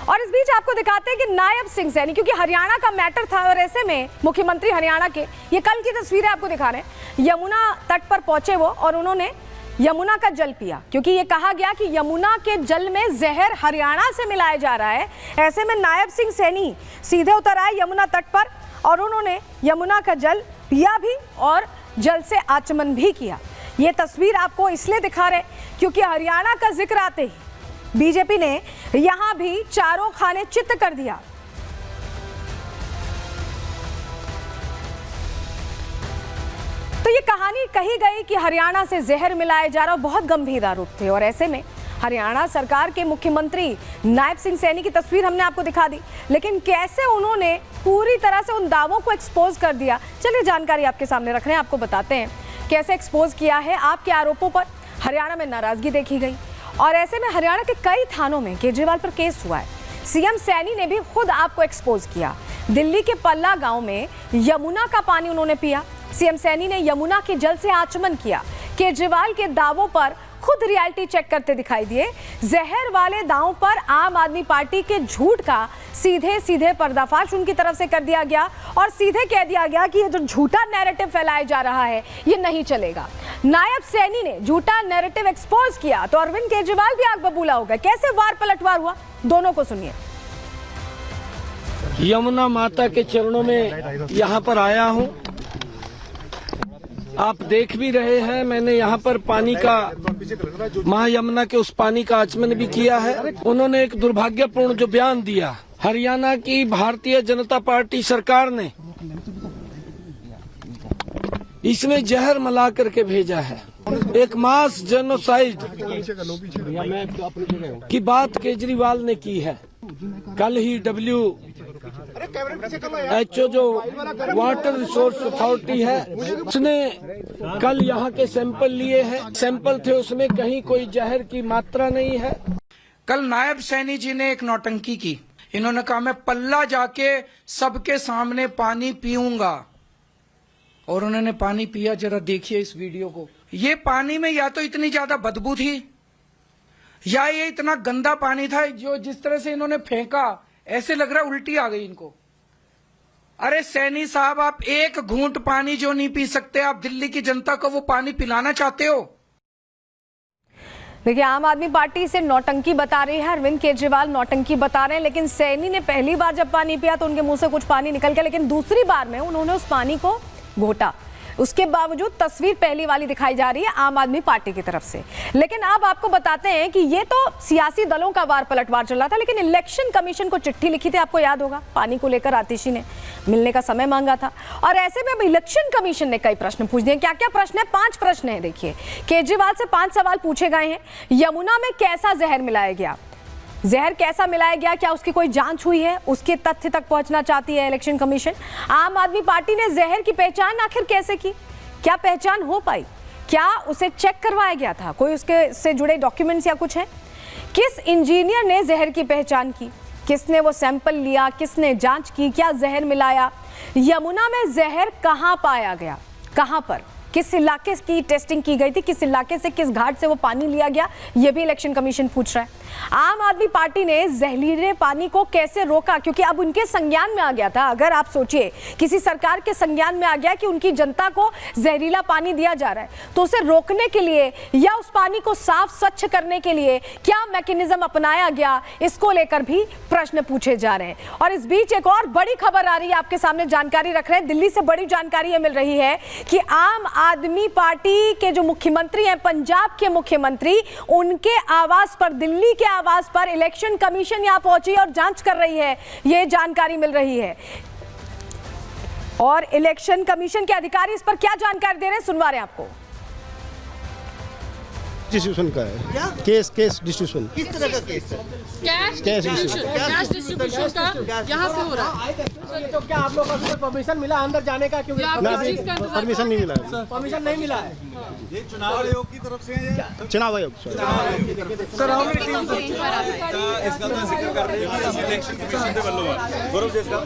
और इस बीच आपको दिखाते हैं कि नायब सिंह सैनी, क्योंकि हरियाणा का मैटर था और ऐसे में मुख्यमंत्री हरियाणा के, ये कल की तस्वीरें आपको दिखा रहे हैं, यमुना तट पर पहुंचे वो और उन्होंने यमुना का जल पिया, क्योंकि ये कहा गया कि यमुना के जल में जहर हरियाणा से मिलाया जा रहा है। ऐसे में नायब सिंह सैनी सीधे उतर आए यमुना तट पर और उन्होंने यमुना का जल पिया भी और जल से आचमन भी किया। ये तस्वीर आपको इसलिए दिखा रहे क्योंकि हरियाणा का जिक्र आते ही बीजेपी ने यहां भी चारों खाने चित्त कर दिया। तो ये कहानी कही गई कि हरियाणा से जहर मिलाया जा रहा, बहुत गंभीर आरोप थे और ऐसे में हरियाणा सरकार के मुख्यमंत्री नायब सिंह सैनी की तस्वीर हमने आपको दिखा दी, लेकिन कैसे उन्होंने पूरी तरह से उन दावों को एक्सपोज कर दिया। चलिए जानकारी आपके सामने रख रहे हैं, आपको बताते हैं कैसे एक्सपोज किया है। आपके आरोपों पर हरियाणा में नाराजगी देखी गई और ऐसे में हरियाणा के कई थानों में केजरीवाल पर केस हुआ है। सीएम सैनी ने भी खुद आपको एक्सपोज किया। दिल्ली के पल्ला गांव में यमुना का पानी उन्होंने पिया। सीएम सैनी ने यमुना के जल से आचमन किया। केजरीवाल के दावों पर खुद रियलिटी चेक करते दिखाई दिए। जहर वाले दावों पर आम आदमी पार्टी के झूठ का सीधे सीधे पर्दाफाश उनकी तरफ से कर दिया गया और सीधे कह दिया गया कि ये जो झूठा नैरेटिव फैलाया जा रहा है ये नहीं चलेगा। नायब सैनी ने झूठा नैरेटिव एक्सपोज किया तो अरविंद केजरीवाल भी आग बबूला हो गए। कैसे वार पलटवार हुआ, दोनों को सुनिए। यमुना माता के चरणों में यहाँ पर आया हूँ। आप देख भी रहे हैं, मैंने यहाँ पर पानी का, मां यमुना के उस पानी का आचमन भी किया है। उन्होंने एक दुर्भाग्यपूर्ण जो बयान दिया, हरियाणा की भारतीय जनता पार्टी सरकार ने इसमें जहर मिला करके भेजा है। एक मास जेनोसाइड की बात केजरीवाल ने की है। कल ही WHO जो वाटर रिसोर्स अथॉरिटी है उसने कल यहाँ के सैंपल लिए हैं। सैंपल थे, उसमें कहीं कोई जहर की मात्रा नहीं है। कल नायब सैनी जी ने एक नौटंकी की। इन्होंने कहा मैं पल्ला जाके सबके सामने पानी पीऊंगा और उन्होंने पानी पिया। जरा देखिए इस वीडियो को। ये पानी में या तो इतनी ज्यादा बदबू थी या ये इतना गंदा पानी था, जो जिस तरह से इन्होंने फेंका ऐसे लग रहा उल्टी आ गई इनको। अरे सैनी साहब, आप एक घूंट पानी जो नहीं पी सकते, आप दिल्ली की जनता को वो पानी पिलाना चाहते हो? देखिए, आम आदमी पार्टी से नौटंकी बता रही है, अरविंद केजरीवाल नौटंकी बता रहे हैं, लेकिन सैनी ने पहली बार जब पानी पिया तो उनके मुंह से कुछ पानी निकल गया, लेकिन दूसरी बार में उन्होंने उस पानी को घोटा। उसके बावजूद तस्वीर पहली वाली दिखाई जा रही है आम आदमी पार्टी की तरफ से। लेकिन अब आपको बताते हैं कि ये तो सियासी दलों का वार पलटवार चल रहा था, लेकिन इलेक्शन कमीशन को चिट्ठी लिखी थी, आपको याद होगा, पानी को लेकर आतिशी ने मिलने का समय मांगा था। और ऐसे में अब इलेक्शन कमीशन ने कई प्रश्न पूछ दिए। क्या क्या प्रश्न है? 5 प्रश्न है। देखिए, केजरीवाल से 5 सवाल पूछे गए हैं। यमुना में कैसा जहर मिलाया गया, जहर कैसा मिलाया गया, क्या उसकी कोई जांच हुई है, उसके तथ्य तक पहुंचना चाहती है इलेक्शन कमीशन। आम आदमी पार्टी ने जहर की पहचान आखिर कैसे की, क्या पहचान हो पाई, क्या उसे चेक करवाया गया था, कोई उसके से जुड़े डॉक्यूमेंट्स या कुछ है। किस इंजीनियर ने जहर की पहचान की, किसने वो सैंपल लिया, किसने जांच की, क्या जहर मिलाया। यमुना में जहर कहां पाया गया, कहां पर, किस इलाके की टेस्टिंग की गई थी, किस इलाके से, किस घाट से वो पानी लिया गया, ये भी इलेक्शन कमीशन पूछ रहा है। आम आदमी पार्टी ने जहरीले पानी को कैसे रोका, क्योंकि अब उनके संज्ञान में आ गया था। अगर आप सोचिए, किसी सरकार के संज्ञान में आ गया कि उनकी जनता को जहरीला पानी दिया जा रहा है, तो उसे रोकने के लिए या उस पानी को साफ स्वच्छ करने के लिए क्या मैकेनिज्म अपनाया गया, इसको लेकर भी प्रश्न पूछे जा रहे हैं। और इस बीच एक और बड़ी खबर आ रही है, आपके सामने जानकारी रख रहे हैं। दिल्ली से बड़ी जानकारी ये मिल रही है कि आम आदमी पार्टी के जो मुख्यमंत्री हैं, पंजाब के मुख्यमंत्री, उनके आवास पर, दिल्ली के आवास पर इलेक्शन कमीशन यहां पहुंची और जांच कर रही है, यह जानकारी मिल रही है। और इलेक्शन कमीशन के अधिकारी इस पर क्या जानकारी दे रहे हैं, सुनवा रहे हैं आपको। डिस्ट्रीब्यूशन का है केस डिस्ट्रीब्यूशन। किस तरह का केस है? कैश डिस्ट्रीब्यूशन का यहाँ से हो रहा है। तो क्या आप लोगों को परमिशन मिला अंदर जाने का? क्योंकि परमिशन नहीं मिला है। परमिशन नहीं मिला है। ये चुनाव आयोग की तरफ से है। चुनाव आयोग सर, हम इसका तो जिक्र कर रहे हैं कि इलेक्शन कमीशन के ਵੱਲੋਂ गौरव जी इसका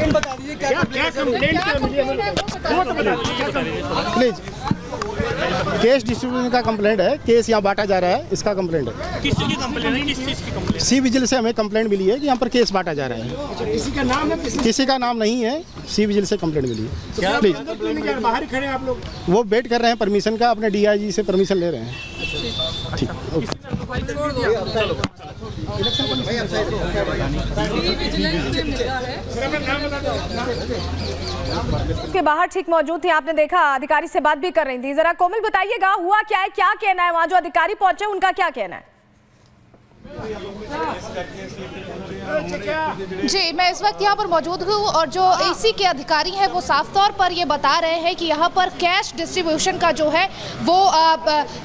बता दीजिए क्या कंप्लेंट मिली है, वो तो बता दीजिए प्लीज। केस डिस्ट्रीब्यूशन का कंप्लेंट है, केस यहाँ बांटा जा रहा है, इसका कंप्लेंट है। किस चीज की कंप्लेंट है, किस चीज की कंप्लेंट? सी विजिल से हमें कंप्लेंट मिली है कि यहाँ पर केस बांटा जा रहा है। किसी का नाम है? किसी का नाम नहीं है, सी विजिल से कंप्लेंट मिली है। प्लीज, बाहर ही खड़े हैं आप लोग? वो वेट कर रहे हैं परमिशन का, अपने DIG से परमिशन ले रहे हैं। ठीक, ओके। उसके बाहर ठीक मौजूद थी, आपने देखा अधिकारी से बात भी कर रही थी। जरा कोमल बताइएगा हुआ क्या है, क्या कहना है, वहां जो अधिकारी पहुंचे उनका क्या कहना है? जी, मैं इस वक्त यहाँ पर मौजूद हूँ और जो AC के अधिकारी हैं वो साफ तौर पर ये बता रहे हैं कि यहाँ पर कैश डिस्ट्रीब्यूशन का जो है वो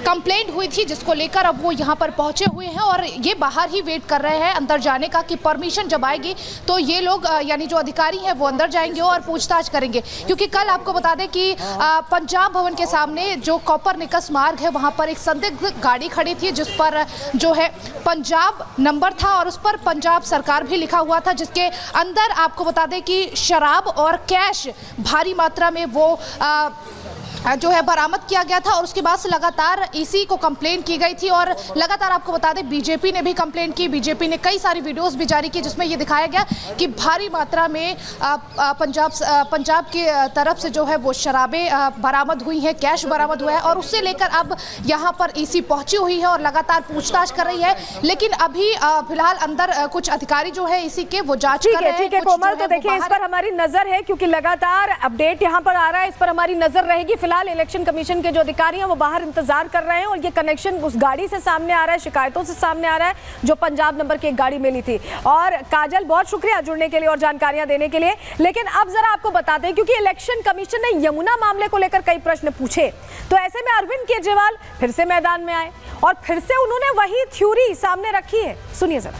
कंप्लेंट हुई थी, जिसको लेकर अब वो यहाँ पर पहुँचे हुए हैं और ये बाहर ही वेट कर रहे हैं अंदर जाने का कि परमिशन जब आएगी तो ये लोग यानी जो अधिकारी हैं वो अंदर जाएंगे और पूछताछ करेंगे। क्योंकि कल आपको बता दें कि पंजाब भवन के सामने जो कॉपर निकस मार्ग है वहाँ पर एक संदिग्ध गाड़ी खड़ी थी जिस पर जो है पंजाब नंबर था और उस पर पंजाब सरकार भी लिखा हुआ था, जिसके अंदर आपको बता दें कि शराब और कैश भारी मात्रा में वो जो है बरामद किया गया था। और उसके बाद से लगातार EC को कंप्लेंट की गई थी और लगातार आपको बता दें BJP ने भी कंप्लेंट की। BJP ने कई सारी वीडियोस भी जारी की जिसमें ये दिखाया गया कि भारी मात्रा में पंजाब की तरफ से जो है वो शराबें बरामद हुई हैं, कैश बरामद हुआ है और उससे लेकर अब यहाँ पर EC पहुंची हुई है और लगातार पूछताछ कर रही है। लेकिन अभी फिलहाल अंदर कुछ अधिकारी जो है EC के वो जांच कर रहे हैं। ठीक है कोमल, तो देखिए इस पर हमारी नजर है क्योंकि लगातार अपडेट यहाँ पर आ रहा है, इस पर हमारी नजर रहेगी। फिलहाल इलेक्शन कमीशन के जो अधिकारी हैं वो बाहर इंतजार कर रहे हैं और ये कनेक्शन उस गाड़ी से सामने आ रहा है, शिकायतों से सामने आ रहा है जो पंजाब नंबर की एक गाड़ी मिली थी। और काजल, बहुत शुक्रिया जुड़ने के लिए और जानकारियां देने के लिए। लेकिन अब जरा आपको बताते हैं, क्योंकि इलेक्शन कमीशन ने यमुना मामले को लेकर कई प्रश्न पूछे, तो ऐसे में अरविंद केजरीवाल फिर से मैदान में आए और फिर से उन्होंने वही थ्योरी सामने रखी है। सुनिए जरा।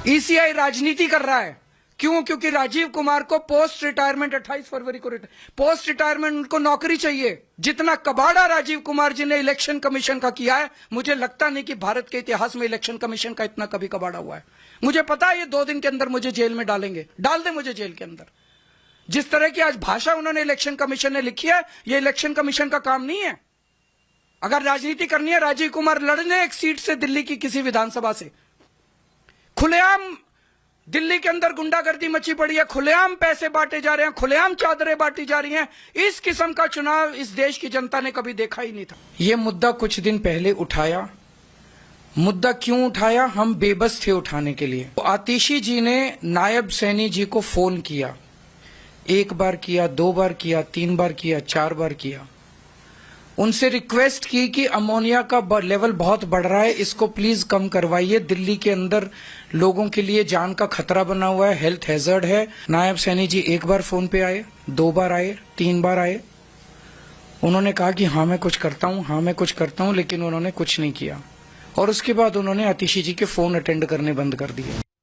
ECI राजनीति कर रहा है, क्यों? क्योंकि राजीव कुमार को पोस्ट रिटायरमेंट 28 फरवरी को पोस्ट रिटायरमेंट उनको नौकरी चाहिए। जितना कबाड़ा राजीव कुमार जी ने इलेक्शन कमीशन का किया है, मुझे लगता नहीं कि भारत के इतिहास में इलेक्शन कमीशन का इतना कभी कबाड़ा हुआ है। मुझे पता है ये 2 दिन के अंदर मुझे जेल में डालेंगे, डाल दे मुझे जेल के अंदर। जिस तरह की आज भाषा उन्होंने इलेक्शन कमीशन ने लिखी है, ये इलेक्शन कमीशन का काम नहीं है। अगर राजनीति करनी है, राजीव कुमार लड़ने एक सीट से दिल्ली की किसी विधानसभा से। खुलेआम दिल्ली के अंदर गुंडागर्दी मची पड़ी है, खुलेआम पैसे बांटे जा रहे हैं, खुलेआम चादरें बांटी जा रही हैं। इस किस्म का चुनाव इस देश की जनता ने कभी देखा ही नहीं था। यह मुद्दा कुछ दिन पहले उठाया। मुद्दा क्यों उठाया? हम बेबस थे उठाने के लिए। तो आतिशी जी ने नायब सैनी जी को फोन किया, 1 बार किया, 2 बार किया, 3 बार किया, 4 बार किया। उनसे रिक्वेस्ट की कि अमोनिया का लेवल बहुत बढ़ रहा है, इसको प्लीज कम करवाइए। दिल्ली के अंदर लोगों के लिए जान का खतरा बना हुआ है, हेल्थ हैजर्ड है। नायब सैनी जी 1 बार फोन पे आए, 2 बार आए, 3 बार आए। उन्होंने कहा कि हाँ मैं कुछ करता हूँ, हाँ मैं कुछ करता हूँ, लेकिन उन्होंने कुछ नहीं किया। और उसके बाद उन्होंने आतिशी जी के फोन अटेंड करने बंद कर दिए।